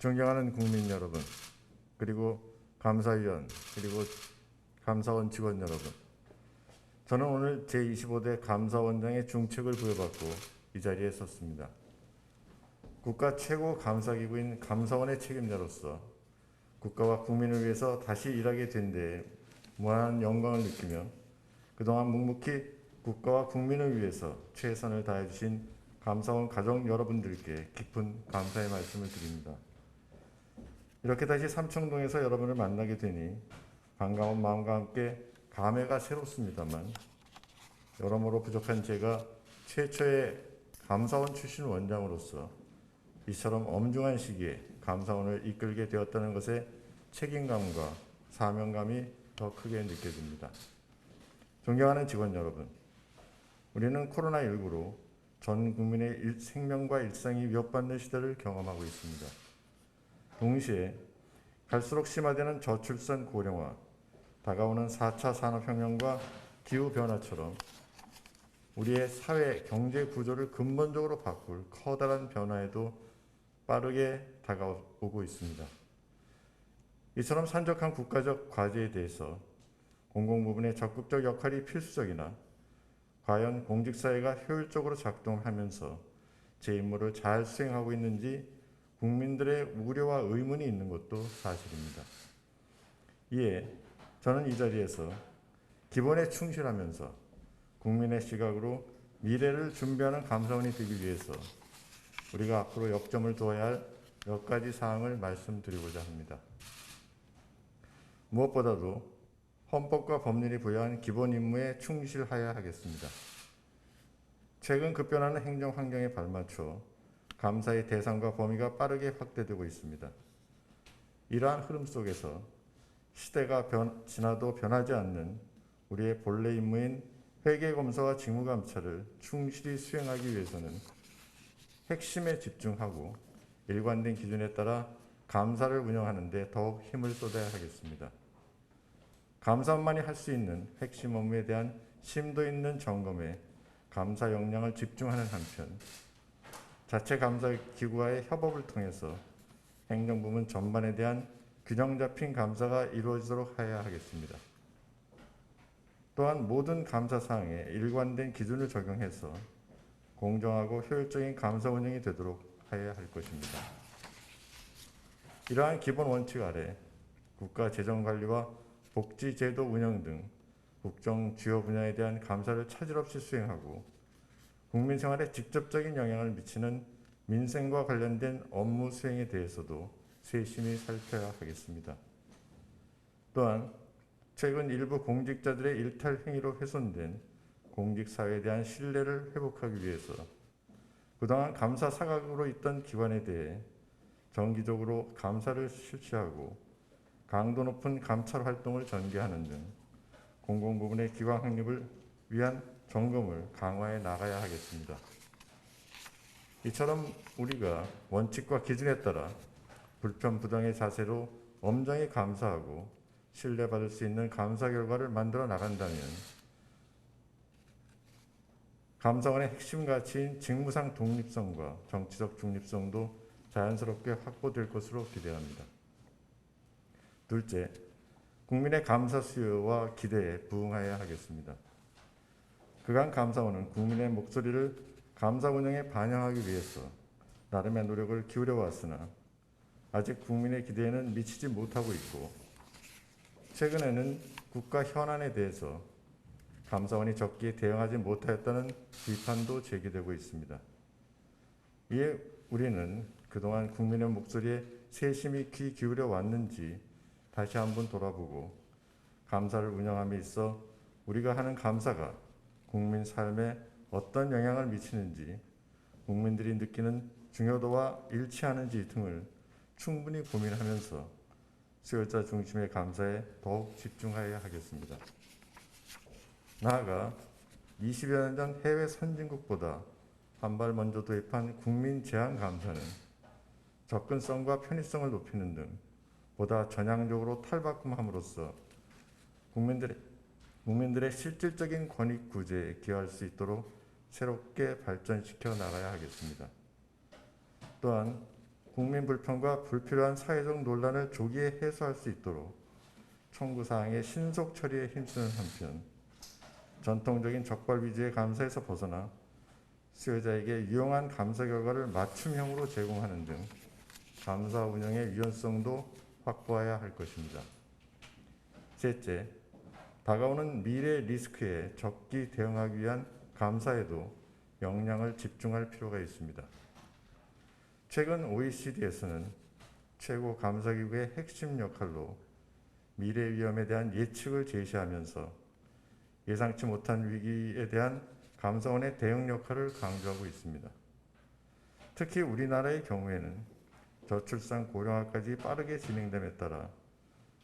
존경하는 국민 여러분, 그리고 감사위원, 그리고 감사원 직원 여러분, 저는 오늘 제25대 감사원장의 중책을 부여받고 이 자리에 섰습니다. 국가 최고 감사기구인 감사원의 책임자로서 국가와 국민을 위해서 다시 일하게 된 데에 무한한 영광을 느끼며 그동안 묵묵히 국가와 국민을 위해서 최선을 다해 주신 감사원 가족 여러분들께 깊은 감사의 말씀을 드립니다. 이렇게 다시 삼청동에서 여러분을 만나게 되니 반가운 마음과 함께 감회가 새롭습니다만, 여러모로 부족한 제가 최초의 감사원 출신 원장으로서 이처럼 엄중한 시기에 감사원을 이끌게 되었다는 것에 책임감과 사명감이 더 크게 느껴집니다. 존경하는 직원 여러분, 우리는 코로나19로 전 국민의 생명과 일상이 위협받는 시대를 경험하고 있습니다. 동시에 갈수록 심화되는 저출산 고령화, 다가오는 4차 산업혁명과 기후변화처럼 우리의 사회, 경제 구조를 근본적으로 바꿀 커다란 변화에도 빠르게 다가오고 있습니다. 이처럼 산적한 국가적 과제에 대해서 공공부문의 적극적 역할이 필수적이나 과연 공직사회가 효율적으로 작동하면서 제 임무를 잘 수행하고 있는지 국민들의 우려와 의문이 있는 것도 사실입니다. 이에 저는 이 자리에서 기본에 충실하면서 국민의 시각으로 미래를 준비하는 감사원이 되기 위해서 우리가 앞으로 역점을 둬야 할 몇 가지 사항을 말씀드리고자 합니다. 무엇보다도 헌법과 법률이 부여한 기본 임무에 충실해야 하겠습니다. 최근 급변하는 행정 환경에 발맞춰 감사의 대상과 범위가 빠르게 확대되고 있습니다. 이러한 흐름 속에서 시대가 지나도 변하지 않는 우리의 본래 임무인 회계검사와 직무감찰을 충실히 수행하기 위해서는 핵심에 집중하고 일관된 기준에 따라 감사를 운영하는 데 더욱 힘을 쏟아야 하겠습니다. 감사원만이 할 수 있는 핵심 업무에 대한 심도 있는 점검에 감사 역량을 집중하는 한편, 자체 감사 기구와의 협업을 통해서 행정부문 전반에 대한 균형 잡힌 감사가 이루어지도록 해야 하겠습니다. 또한 모든 감사 사항에 일관된 기준을 적용해서 공정하고 효율적인 감사 운영이 되도록 해야 할 것입니다. 이러한 기본 원칙 아래 국가 재정관리와 복지제도 운영 등 국정 주요 분야에 대한 감사를 차질 없이 수행하고 국민 생활에 직접적인 영향을 미치는 민생과 관련된 업무 수행에 대해서도 세심히 살펴야 하겠습니다. 또한 최근 일부 공직자들의 일탈 행위로 훼손된 공직사회에 대한 신뢰를 회복하기 위해서 그동안 감사 사각으로 있던 기관에 대해 정기적으로 감사를 실시하고 강도 높은 감찰 활동을 전개하는 등 공공부문의 기관 확립을 위한 점검을 강화해 나가야 하겠습니다. 이처럼 우리가 원칙과 기준에 따라 불편부당의 자세로 엄정히 감사하고 신뢰받을 수 있는 감사 결과를 만들어 나간다면 감사원의 핵심 가치인 직무상 독립성과 정치적 중립성도 자연스럽게 확보될 것으로 기대합니다. 둘째, 국민의 감사 수요와 기대에 부응해야 하겠습니다. 그간 감사원은 국민의 목소리를 감사 운영에 반영하기 위해서 나름의 노력을 기울여 왔으나 아직 국민의 기대에는 미치지 못하고 있고, 최근에는 국가 현안에 대해서 감사원이 적기에 대응하지 못하였다는 비판도 제기되고 있습니다. 이에 우리는 그동안 국민의 목소리에 세심히 귀 기울여 왔는지 다시 한번 돌아보고 감사를 운영함에 있어 우리가 하는 감사가 국민 삶에 어떤 영향을 미치는지, 국민들이 느끼는 중요도와 일치하는지 등을 충분히 고민하면서 수요자 중심의 감사에 더욱 집중해야 하겠습니다. 나아가 20여 년 전 해외 선진국보다 한 발 먼저 도입한 국민 제한 감사는 접근성과 편의성을 높이는 등 보다 전향적으로 탈바꿈함으로써 국민들의 실질적인 권익 구제에 기여할 수 있도록 새롭게 발전시켜 나가야 하겠습니다. 또한 국민 불평과 불필요한 사회적 논란을 조기에 해소할 수 있도록 청구 사항의 신속 처리에 힘쓰는 한편 전통적인 적발 위주의 감사에서 벗어나 수요자에게 유용한 감사 결과를 맞춤형으로 제공하는 등 감사 운영의 유연성도 확보해야 할 것입니다. 셋째, 다가오는 미래 리스크에 적기 대응하기 위한 감사에도 역량을 집중할 필요가 있습니다. 최근 OECD에서는 최고 감사기구의 핵심 역할로 미래 위험에 대한 예측을 제시하면서 예상치 못한 위기에 대한 감사원의 대응 역할을 강조하고 있습니다. 특히 우리나라의 경우에는 저출산 고령화까지 빠르게 진행됨에 따라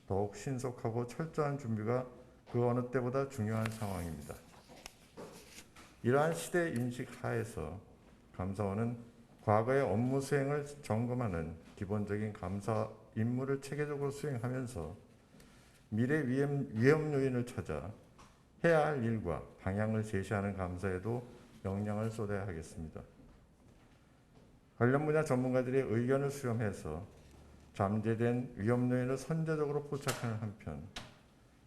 더욱 신속하고 철저한 준비가 그 어느 때보다 중요한 상황입니다. 이러한 시대 인식 하에서 감사원은 과거의 업무 수행을 점검하는 기본적인 감사 임무를 체계적으로 수행하면서 미래 위험 요인을 찾아 해야 할 일과 방향을 제시하는 감사에도 역량을 쏟아야 하겠습니다. 관련 분야 전문가들의 의견을 수렴해서 잠재된 위험 요인을 선제적으로 포착하는 한편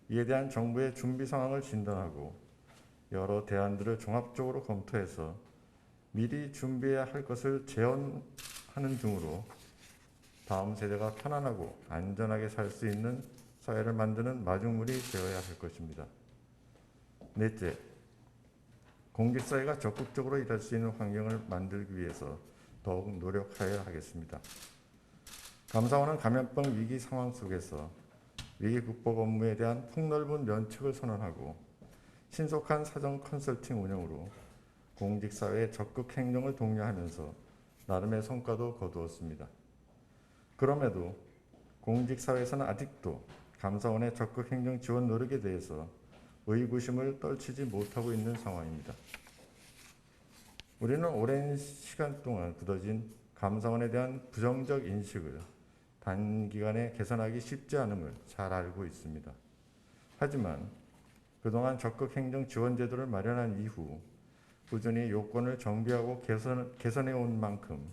이에 대한 정부의 준비 상황을 진단하고 여러 대안들을 종합적으로 검토해서 미리 준비해야 할 것을 재현하는 등으로 다음 세대가 편안하고 안전하게 살 수 있는 사회를 만드는 마중물이 되어야 할 것입니다. 넷째, 공직사회가 적극적으로 일할 수 있는 환경을 만들기 위해서 더욱 노력하여야 하겠습니다. 감사원은 감염병 위기 상황 속에서 위기 극복 업무에 대한 폭넓은 면책을 선언하고 신속한 사전 컨설팅 운영으로 공직사회의 적극 행동을 독려하면서 나름의 성과도 거두었습니다. 그럼에도 공직사회에서는 아직도 감사원의 적극 행정 지원 노력에 대해서 의구심을 떨치지 못하고 있는 상황입니다. 우리는 오랜 시간 동안 굳어진 감사원에 대한 부정적 인식을 단기간에 개선하기 쉽지 않음을 잘 알고 있습니다. 하지만 그동안 적극 행정 지원 제도를 마련한 이후 꾸준히 요건을 정비하고 개선해 온 만큼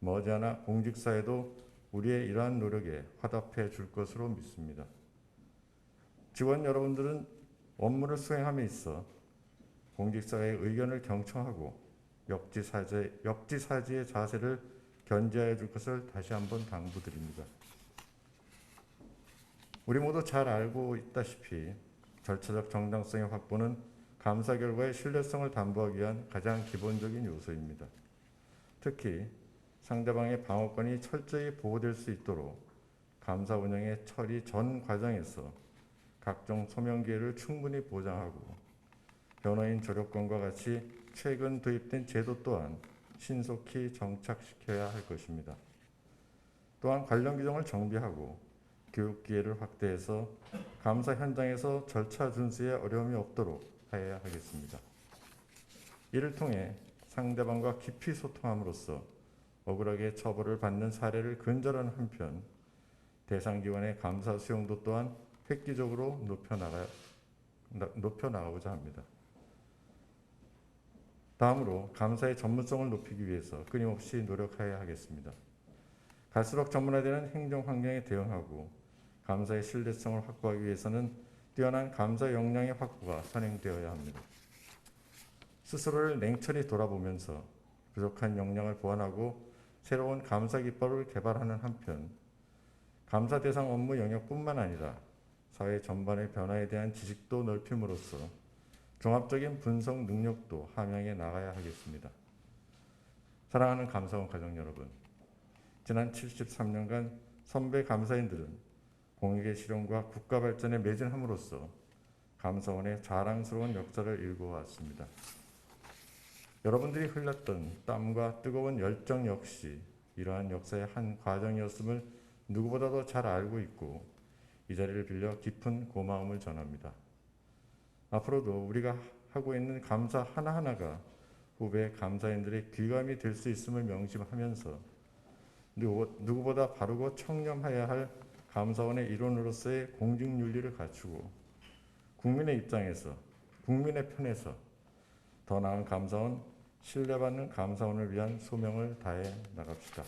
머지않아 공직사회도 우리의 이러한 노력에 화답해 줄 것으로 믿습니다. 직원 여러분들은 업무를 수행함에 있어 공직사회의 의견을 경청하고 역지사지의 자세를 견지하여 줄 것을 다시 한번 당부드립니다. 우리 모두 잘 알고 있다시피 절차적 정당성의 확보는 감사 결과의 신뢰성을 담보하기 위한 가장 기본적인 요소입니다. 특히 상대방의 방어권이 철저히 보호될 수 있도록 감사 운영의 처리 전 과정에서 각종 소명 기회를 충분히 보장하고 변호인 조력권과 같이 최근 도입된 제도 또한 신속히 정착시켜야 할 것입니다. 또한 관련 규정을 정비하고 교육 기회를 확대해서 감사 현장에서 절차 준수에 어려움이 없도록 하여야 하겠습니다. 이를 통해 상대방과 깊이 소통함으로써 억울하게 처벌을 받는 사례를 근절하는 한편 대상 기관의 감사 수용도 또한 획기적으로 높여나가고자 합니다. 다음으로 감사의 전문성을 높이기 위해서 끊임없이 노력해야 하겠습니다. 갈수록 전문화되는 행정 환경에 대응하고 감사의 신뢰성을 확보하기 위해서는 뛰어난 감사 역량의 확보가 선행되어야 합니다. 스스로를 냉철히 돌아보면서 부족한 역량을 보완하고 새로운 감사 기법을 개발하는 한편 감사 대상 업무 영역뿐만 아니라 사회 전반의 변화에 대한 지식도 넓힘으로써 종합적인 분석 능력도 함양해 나가야 하겠습니다. 사랑하는 감사원 가족 여러분, 지난 73년간 선배 감사인들은 공익의 실현과 국가 발전에 매진함으로써 감사원의 자랑스러운 역사를 일궈왔습니다. 여러분들이 흘렸던 땀과 뜨거운 열정 역시 이러한 역사의 한 과정이었음을 누구보다도 잘 알고 있고 이 자리를 빌려 깊은 고마움을 전합니다. 앞으로도 우리가 하고 있는 감사 하나하나가 후배 감사인들의 귀감이 될 수 있음을 명심하면서 누구보다 바르고 청렴해야 할 감사원의 일원으로서의 공직윤리를 갖추고 국민의 입장에서 국민의 편에서 더 나은 감사원, 신뢰받는 감사원을 위한 소명을 다해 나갑시다.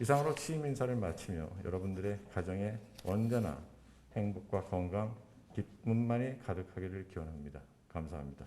이상으로 취임 인사를 마치며 여러분들의 가정에 언제나 행복과 건강, 기쁨만이 가득하기를 기원합니다. 감사합니다.